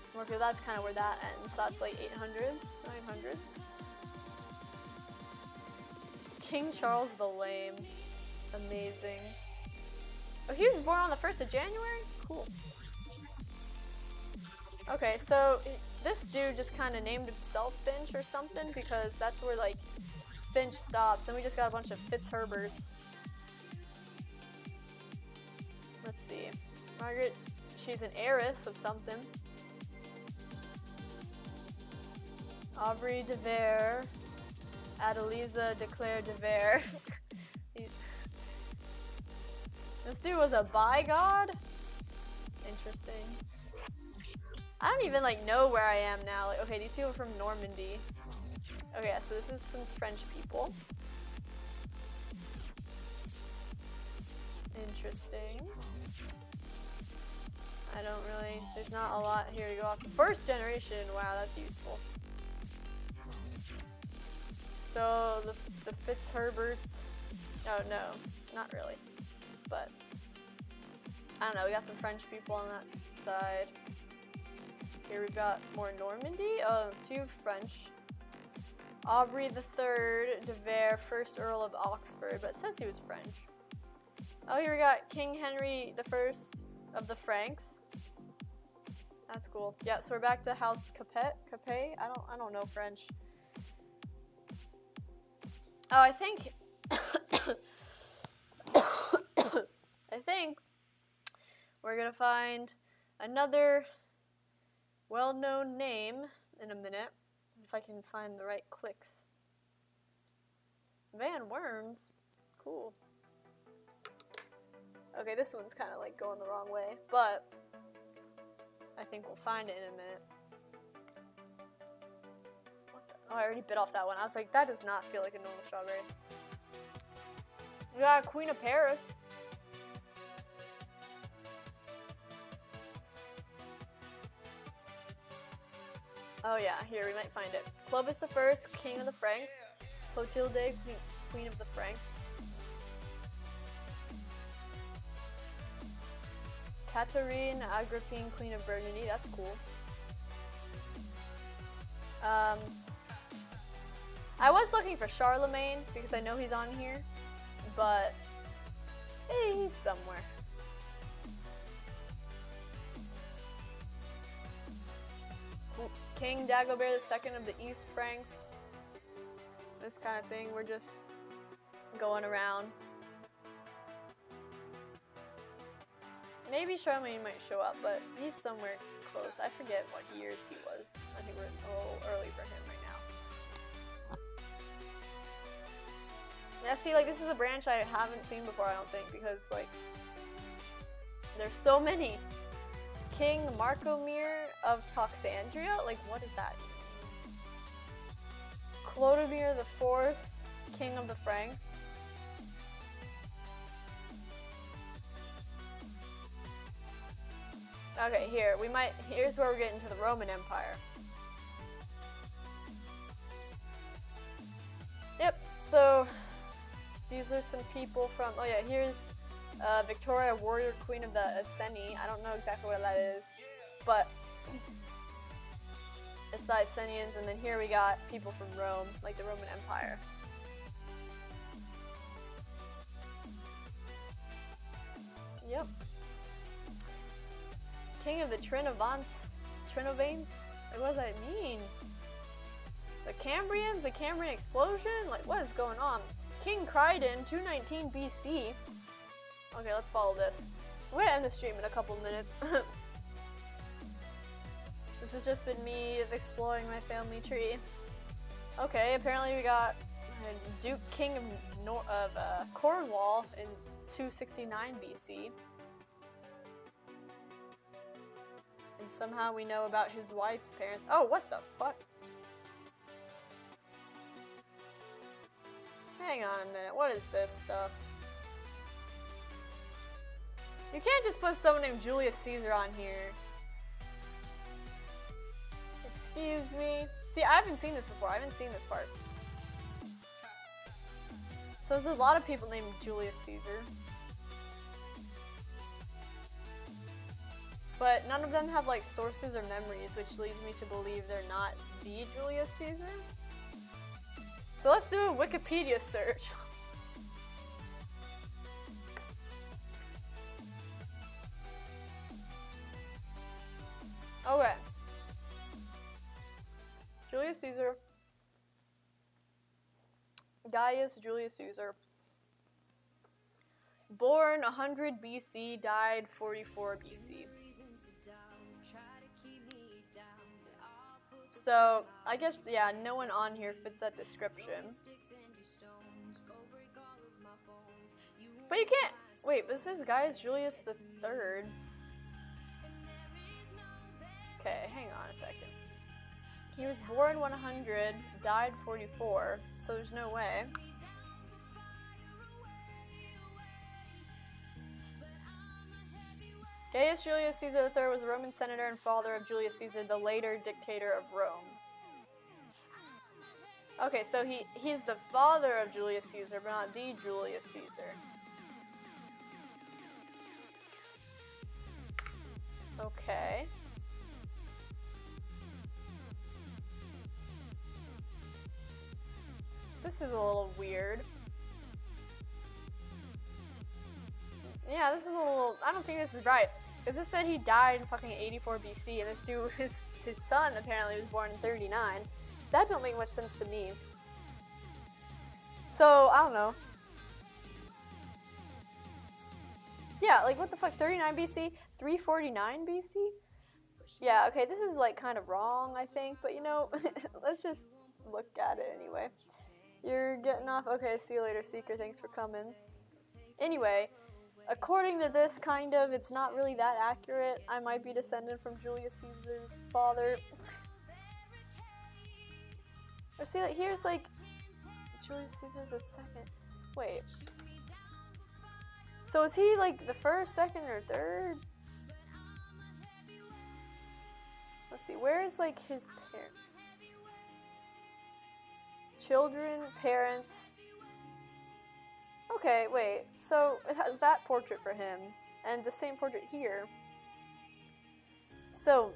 Smorpio, that's kind of where that ends. That's like 800s, 900s. King Charles the Lame. Amazing. Oh, he was born on the 1st of January? Cool. Okay, so this dude just kind of named himself Finch or something because that's where like Finch stops. Then we just got a bunch of Fitzherberts. Let's see. Margaret, she's an heiress of something. Aubrey de Vere. Adeliza de Clare de Vere. This dude was a bi-god? Interesting. I don't even like know where I am now. Like, okay, these people are from Normandy. Okay, yeah, so this is some French people. Interesting. I don't really, there's not a lot here to go off. First generation, wow, that's useful. So the Fitzherberts, oh no, not really, but I don't know, we got some French people on that side. Here we've got more Normandy, a few French. Aubrey III de Vere, 1st Earl of Oxford, but it says he was French. Oh, here we got King Henry I of the Franks. That's cool. Yeah, so we're back to House Capet. I don't know French. Oh, I think I think we're gonna find another well-known name in a minute, if I can find the right clicks. Van Worms, cool. Okay, this one's kind of like going the wrong way, but I think we'll find it in a minute. What the? Oh, I already bit off that one. I was like, that does not feel like a normal strawberry. We got Queen of Paris. Oh yeah, here, we might find it. Clovis I, King of the Franks. Clotilde, Queen of the Franks. Catherine Agrippine, Queen of Burgundy. That's cool. I was looking for Charlemagne because I know he's on here, but he's somewhere. King Dagobert II of the East Franks. This kind of thing. We're just going around. Maybe Charlemagne might show up, but he's somewhere close. I forget what years he was. I think we're a little early for him right now. Yeah, see, like, this is a branch I haven't seen before, I don't think, because, like, there's so many. King Marcomir of Toxandria? Like, what is that? Clodomir IV, King of the Franks. Okay, here's where we're getting to the Roman Empire. Yep, so these are some people from, oh yeah, here's Victoria, warrior queen of the Iceni. I don't know exactly what that is, but it's the Icenians, and then here we got people from Rome, like the Roman Empire. Yep. King of the Trinovantes? Like, what does that mean? The Cambrians? The Cambrian explosion? Like, what is going on? King Crichton, 219 BC. Okay, let's follow this. I'm gonna end the stream in a couple minutes. This has just been me exploring my family tree. Okay, apparently we got Duke King of Cornwall in 269 BC. And somehow we know about his wife's parents. Oh, what the fuck? Hang on a minute, what is this stuff? You can't just put someone named Julius Caesar on here. Excuse me. See, I haven't seen this before. I haven't seen this part. So there's a lot of people named Julius Caesar. But none of them have like sources or memories, which leads me to believe they're not the Julius Caesar. So let's do a Wikipedia search. Okay. Julius Caesar. Gaius Julius Caesar. Born 100 BC, died 44 BC. So, I guess, yeah, no one on here fits that description. But you can't, wait, this is Gaius Julius the Third. Okay, hang on a second. He was born 100, died 44, so there's no way. Gaius Julius Caesar III was a Roman senator and father of Julius Caesar, the later dictator of Rome. Okay, so he's the father of Julius Caesar, but not the Julius Caesar. Okay. This is a little weird. Yeah, this is a little, I don't think this is right. Because this said he died in fucking 84 BC, and this dude, his son apparently was born in 39. That don't make much sense to me. So, I don't know. Yeah, like what the fuck, 39 BC? 349 BC? Yeah, okay, this is like kind of wrong, I think, but you know, let's just look at it anyway. You're getting off? Okay, see you later, Seeker, thanks for coming. Anyway, according to this, kind of, it's not really that accurate. I might be descended from Julius Caesar's father. Or see, like, here's, like, Julius Caesar the second. Wait. So is he, like, the first, second, or third? Let's see, where's, like, his parents? Children, parents. Okay, wait. So it has that portrait for him, and the same portrait here. So,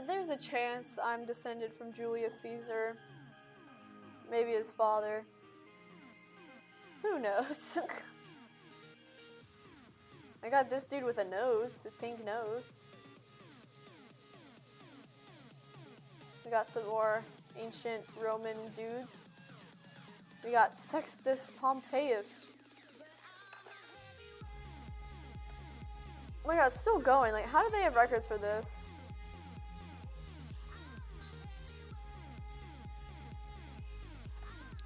there's a chance I'm descended from Julius Caesar. Maybe his father. Who knows? I got this dude with a nose, a pink nose. We got some more ancient Roman dudes. We got Sextus Pompeius. Oh my god, it's still going. Like, how do they have records for this?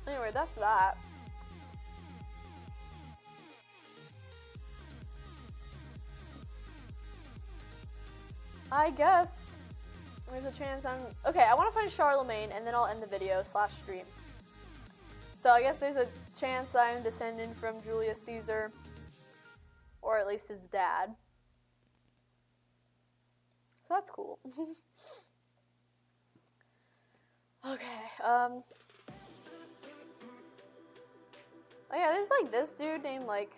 Anyway, that's that. I guess there's a chance I'm... Okay, I want to find Charlemagne, and then I'll end the video / stream. So I guess there's a chance I'm descended from Julius Caesar, or at least his dad. So that's cool. Okay, oh yeah, there's like this dude named like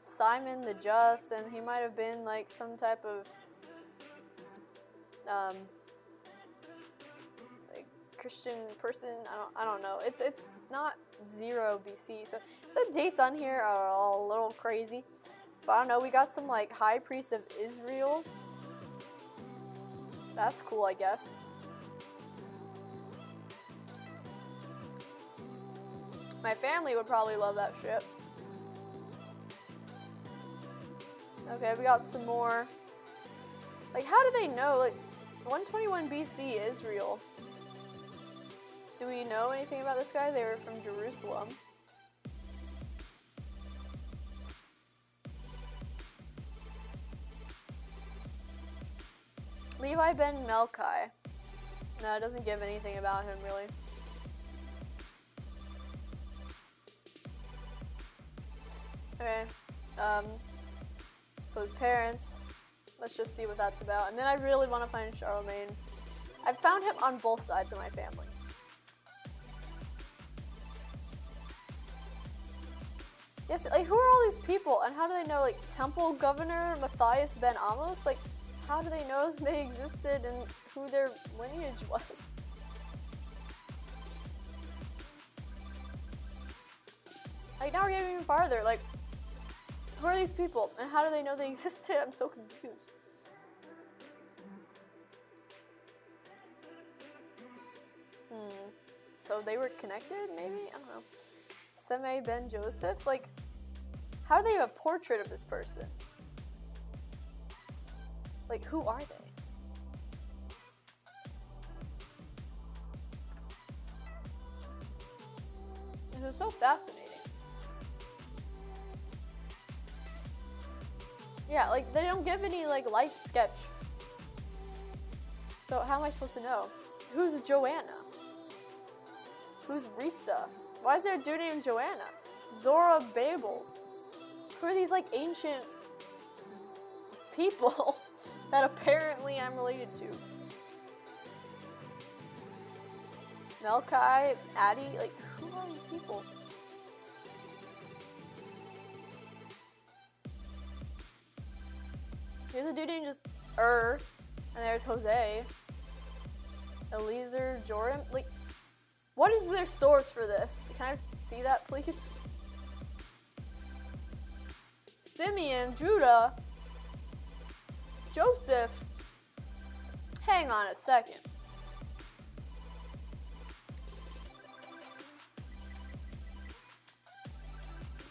Simon the Just, and he might have been like some type of like Christian person. I don't know. It's not 0 BC, so the dates on here are all a little crazy. But I don't know. We got some like high priest of Israel. That's cool, I guess. My family would probably love that shit. Okay, we got some more. Like, how do they know? Like, 121 BC, Israel. Do we know anything about this guy? They were from Jerusalem. Levi ben Melchi. No, it doesn't give anything about him, really. Okay, so his parents, let's just see what that's about. And then I really want to find Charlemagne. I've found him on both sides of my family. Yes, like, who are all these people, and how do they know, like, Temple Governor Matthias ben Amos? Like, how do they know they existed and who their lineage was? Like, now we're getting even farther, like, who are these people, and how do they know they existed? I'm so confused. So they were connected, maybe? I don't know. Seme ben Joseph? Like, how do they have a portrait of this person? Like, who are they? This is so fascinating. Yeah, like, they don't give any, like, life sketch. So how am I supposed to know? Who's Joanna? Who's Risa? Why is there a dude named Joanna? Zora Babel. Who are these, like, ancient people that apparently I'm related to? Melchi, Addie, like, who are these people? Here's a dude named just and there's Jose. Eliezer, Joram, like, what is their source for this? Can I see that, please? Simeon, Judah, Joseph. Hang on a second.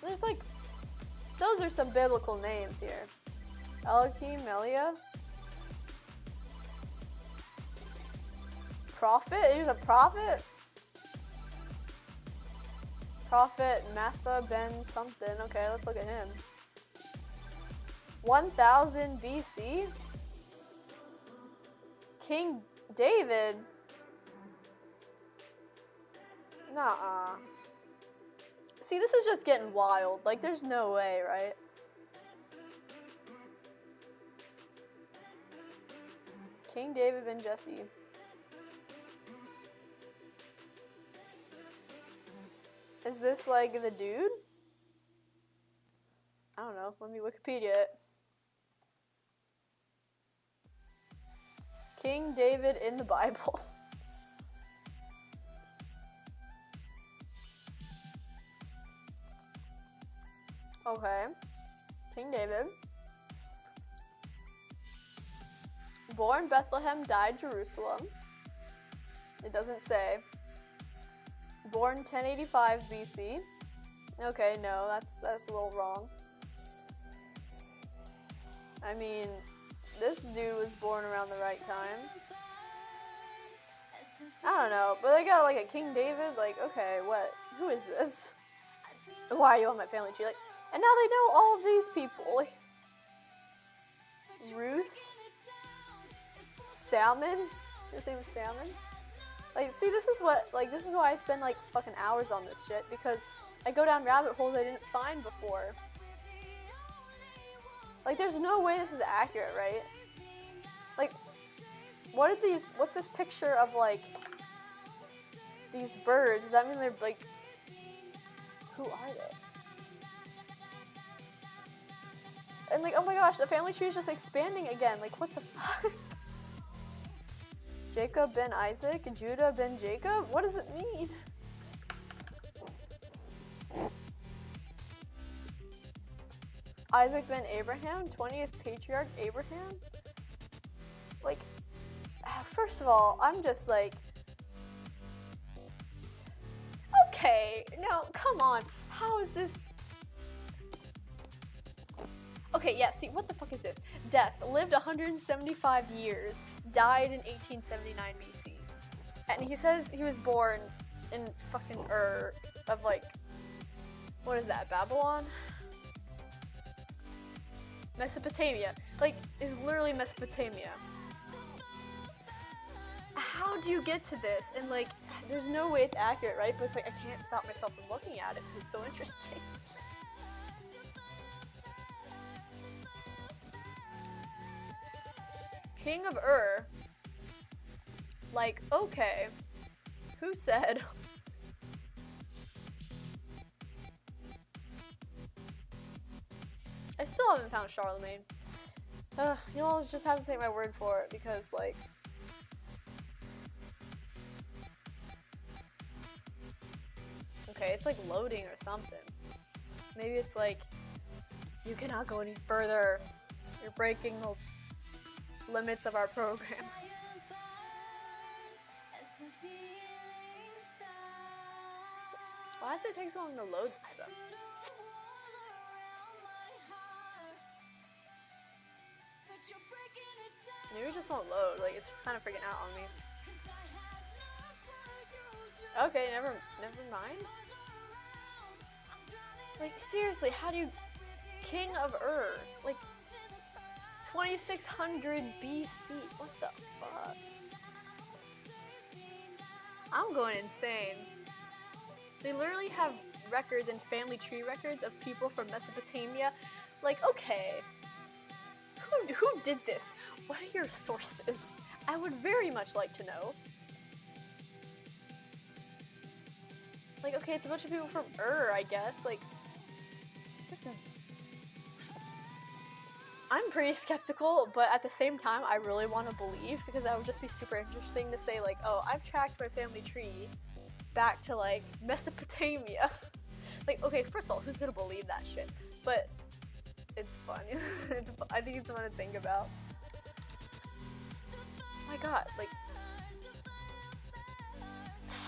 There's like, those are some biblical names here. Elohim, Melia. Prophet? There's a prophet? Prophet Matha ben something. Okay, let's look at him. 1000 BC? King David? Nuh-uh. See, this is just getting wild. Like, there's no way, right? King David ben Jesse. Is this like the dude? I don't know. Let me Wikipedia it. King David in the Bible. Okay. King David. Born Bethlehem, died Jerusalem. It doesn't say. Born 1085 BC. Okay, no, that's a little wrong. I mean, this dude was born around the right time. I don't know, but they got like a King David, like, okay, what? Who is this? Why are you on my family tree? Like, and now they know all of these people. Like, Ruth? Salmon? His name is Salmon? Like, see, this is why I spend like fucking hours on this shit, because I go down rabbit holes I didn't find before. Like, there's no way this is accurate, right? Like, what's this picture of, like, these birds? Does that mean they're, like, who are they? And, like, oh my gosh, the family tree is just expanding again. Like, what the fuck? Jacob ben Isaac, Judah ben Jacob? What does it mean? Isaac ben Abraham, 20th patriarch Abraham? Like, first of all, I'm just like, okay, no, come on, how is this? Okay, yeah, see, what the fuck is this? Death, lived 175 years, died in 1879 BC. And he says he was born in fucking of like, what is that, Babylon? Mesopotamia. Like, is literally Mesopotamia. How do you get to this? And like, there's no way it's accurate, right? But it's like, I can't stop myself from looking at it. It's so interesting. King of Ur. Like, okay. Who said? I still haven't found Charlemagne. You know, I'll just have to take my word for it, because, like, okay, it's like loading or something. Maybe it's like, you cannot go any further. You're breaking the limits of our program. Why does it take so long to load this stuff? Maybe it just won't load, like, it's kind of freaking out on me. Okay, never mind. Like, seriously, how do you... King of Ur, like, 2600 BC, what the fuck? I'm going insane. They literally have records and family tree records of people from Mesopotamia. Like, okay, who did this? What are your sources? I would very much like to know. Like, okay, it's a bunch of people from Ur, I guess. Like, this is... I'm pretty skeptical, but at the same time, I really want to believe, because that would just be super interesting to say, like, oh, I've tracked my family tree back to, like, Mesopotamia. Like, okay, first of all, who's gonna believe that shit? But it's fun. I think it's fun to think about. Oh my god, like,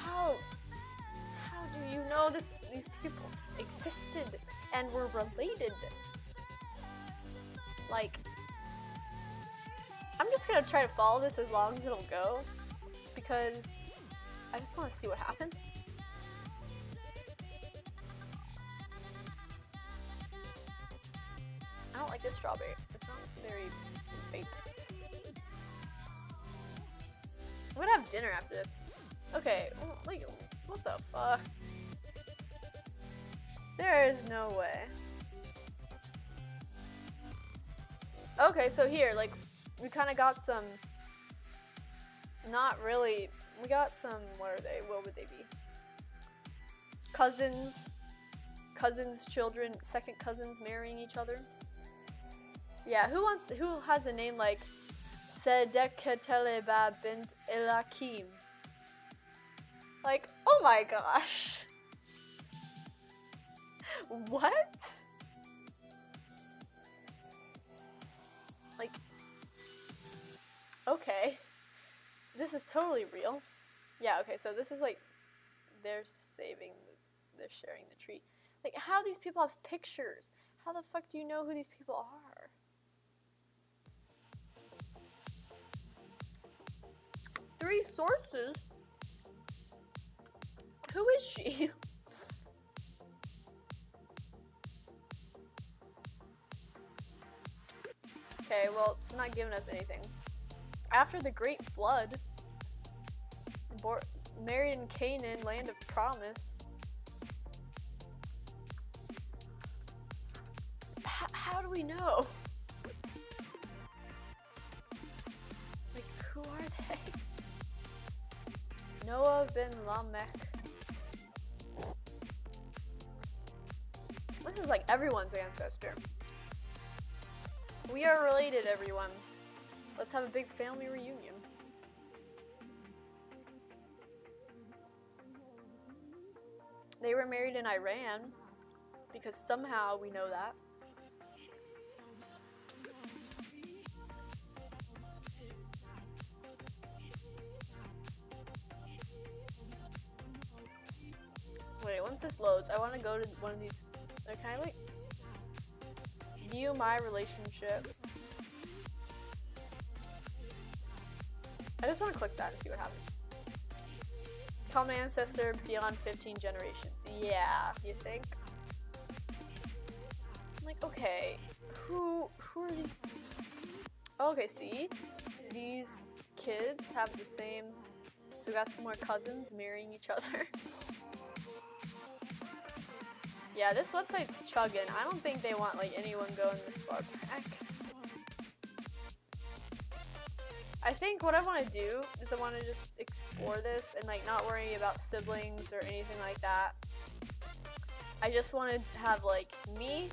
how do you know these people existed and were related? Like, I'm just gonna try to follow this as long as it'll go, because I just want to see what happens. I don't like this strawberry. It's not very vape. I'm gonna have dinner after this. Okay, like, what the fuck? There is no way. Okay, so here, like, we kind of got some, not really, we got some, what are they, what would they be? Cousins, cousins, children, second cousins marrying each other. Yeah, who has a name like Sedekateleba bint Elakim? Like, oh my gosh. What? Like, okay. This is totally real. Yeah, okay, so this is like, they're sharing the tree. Like, how do these people have pictures? How the fuck do you know who these people are? Three sources? Who is she? Okay, well, it's not giving us anything. After the great flood, married in Canaan, land of promise. How do we know? Like, who are they? Noah ben Lamech. This is like everyone's ancestor. We are related, everyone. Let's have a big family reunion. They were married in Iran, because somehow we know that. Wait, once this loads, I want to go to one of these. Can I like view my relationship? I just want to click that and see what happens. Common ancestor beyond 15 generations. Yeah, you think? I'm like, okay, who are these? Okay, see, these kids have the same. So we got some more cousins marrying each other. Yeah, this website's chugging. I don't think they want like anyone going this far back. I think what I want to do is I want to just explore this and like not worry about siblings or anything like that. I just want to have like me,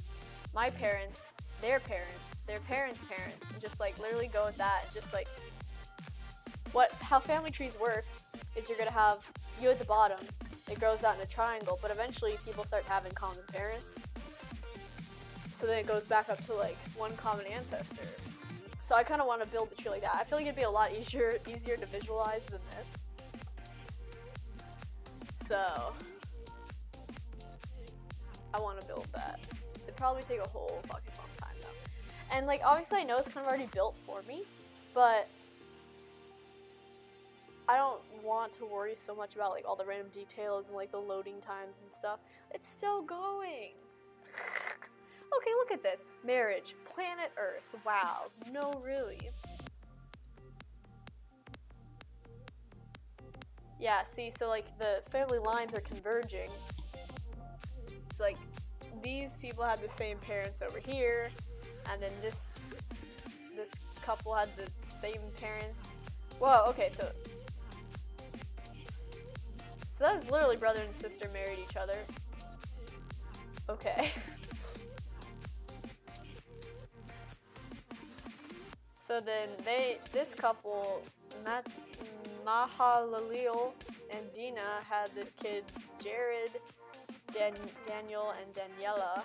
my parents, their parents, their parents' parents, and just like literally go with that. Just like how family trees work is you're gonna have you at the bottom. It grows out in a triangle, but eventually people start having common parents. So then it goes back up to like one common ancestor. So I kind of want to build the tree like that. I feel like it'd be a lot easier to visualize than this. So I want to build that. It'd probably take a whole fucking long time though. And like obviously I know it's kind of already built for me, but I don't want to worry so much about like all the random details and like the loading times and stuff. It's still going. Okay, look at this. Marriage, planet Earth. Wow. No, really. Yeah, see, so like the family lines are converging. It's like these people had the same parents over here, and then this couple had the same parents. Whoa, okay, so that's literally brother and sister married each other. Okay. So then this couple, Mahalalil and Dina, had the kids Jared, Daniel, and Daniela.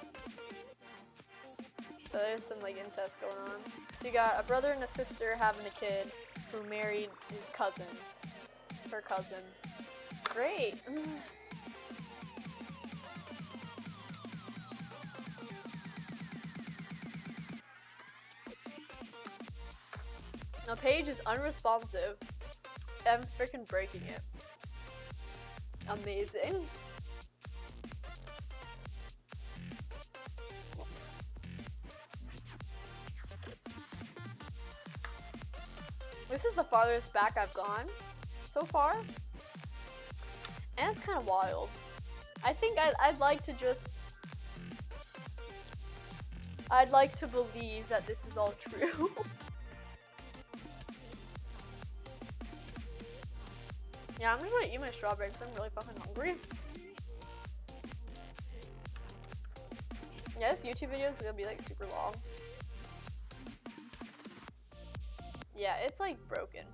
So there's some like incest going on. So you got a brother and a sister having a kid who married his cousin, her cousin. Great. The page is unresponsive. I'm freaking breaking it. Amazing. This is the farthest back I've gone so far. And it's kind of wild. I think I'd like to just... I'd like to believe that this is all true. Yeah, I'm just gonna eat my strawberry because I'm really fucking hungry. Yeah, this YouTube video is gonna be like super long. Yeah, it's like broken.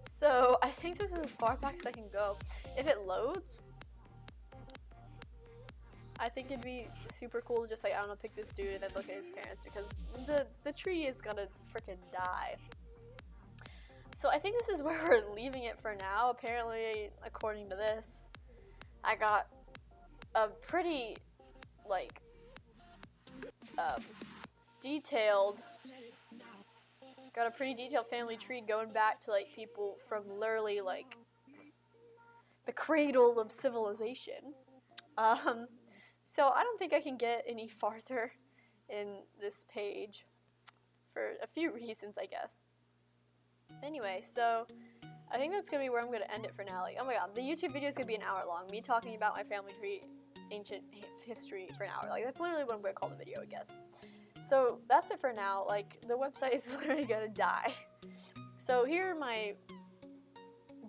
So I think this is as far back as I can go. If it loads, I think it'd be super cool to just like, I don't know, pick this dude and then look at his parents, because the tree is gonna freaking die. So I think this is where we're leaving it for now. Apparently, according to this, I got a pretty like detailed family tree going back to like people from literally like the cradle of civilization. So I don't think I can get any farther in this page for a few reasons, I guess. Anyway, so I think that's gonna be where I'm gonna end it for now. Like, oh my god, the YouTube video is gonna be an hour long. Me talking about my family tree, ancient history for an hour. Like, that's literally what I'm gonna call the video, I guess. So that's it for now. Like, the website is literally gonna die. So here are my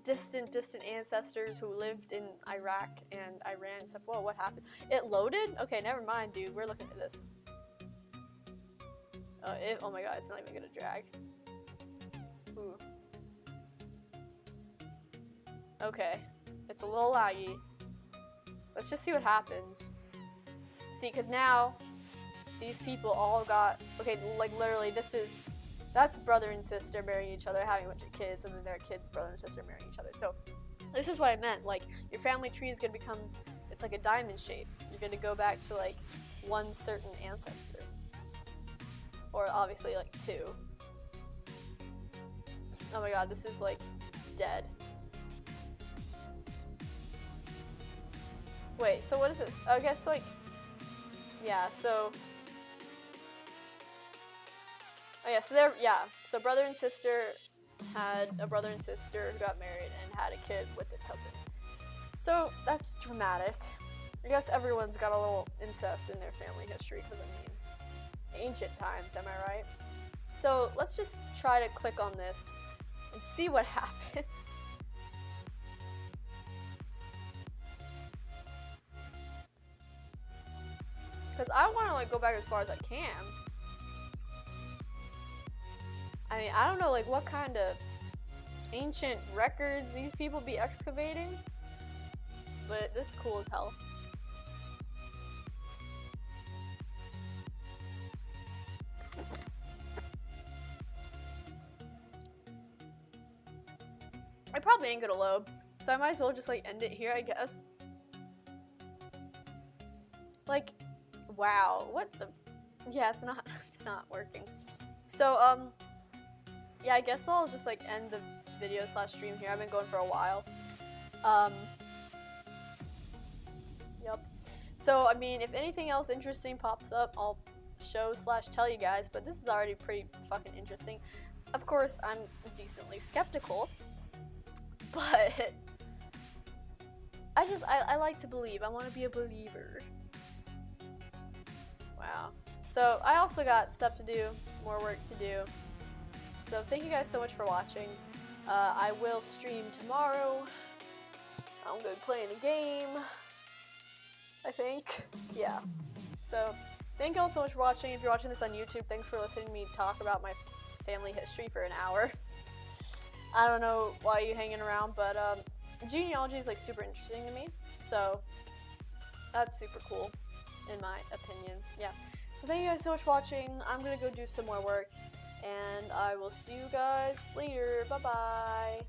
distant ancestors who lived in Iraq and Iran and stuff. Whoa, what happened? It loaded? Okay, never mind, dude. We're looking at this. Oh my god, it's not even gonna drag. Ooh. Okay, it's a little laggy. Let's just see what happens. See, because now these people all got, okay, like literally that's brother and sister marrying each other, having a bunch of kids, and then their kids, brother and sister marrying each other. So this is what I meant. Like, your family tree is gonna become, it's like a diamond shape. You're gonna go back to like one certain ancestor, or obviously like two. Oh my god, this is like dead. Wait, so what is this? I guess like, yeah, so, oh yeah, so they're, yeah, so brother and sister had a brother and sister who got married and had a kid with their cousin. So that's dramatic. I guess everyone's got a little incest in their family history, because I mean, ancient times, am I right? So let's just try to click on this and see what happens. Because I want to like go back as far as I can. I mean, I don't know like what kind of ancient records these people be excavating, but this is cool as hell. I probably ain't gonna load, so I might as well just like end it here, I guess. Like, wow, what the, yeah, it's not working. So, yeah, I guess I'll just like end the video / stream here. I've been going for a while. Yep. So, I mean, if anything else interesting pops up, I'll show / tell you guys, but this is already pretty fucking interesting. Of course, I'm decently skeptical, but I like to believe. I want to be a believer. Wow. So I also got stuff to do, more work to do. So thank you guys so much for watching. I will stream tomorrow. I'm going to be playing a game, I think. Yeah. So thank you all so much for watching. If you're watching this on YouTube, thanks for listening to me talk about my family history for an hour. I don't know why you're hanging around, but genealogy is like super interesting to me. So that's super cool, in my opinion. Yeah. So thank you guys so much for watching. I'm gonna go do some more work, and I will see you guys later. Bye bye.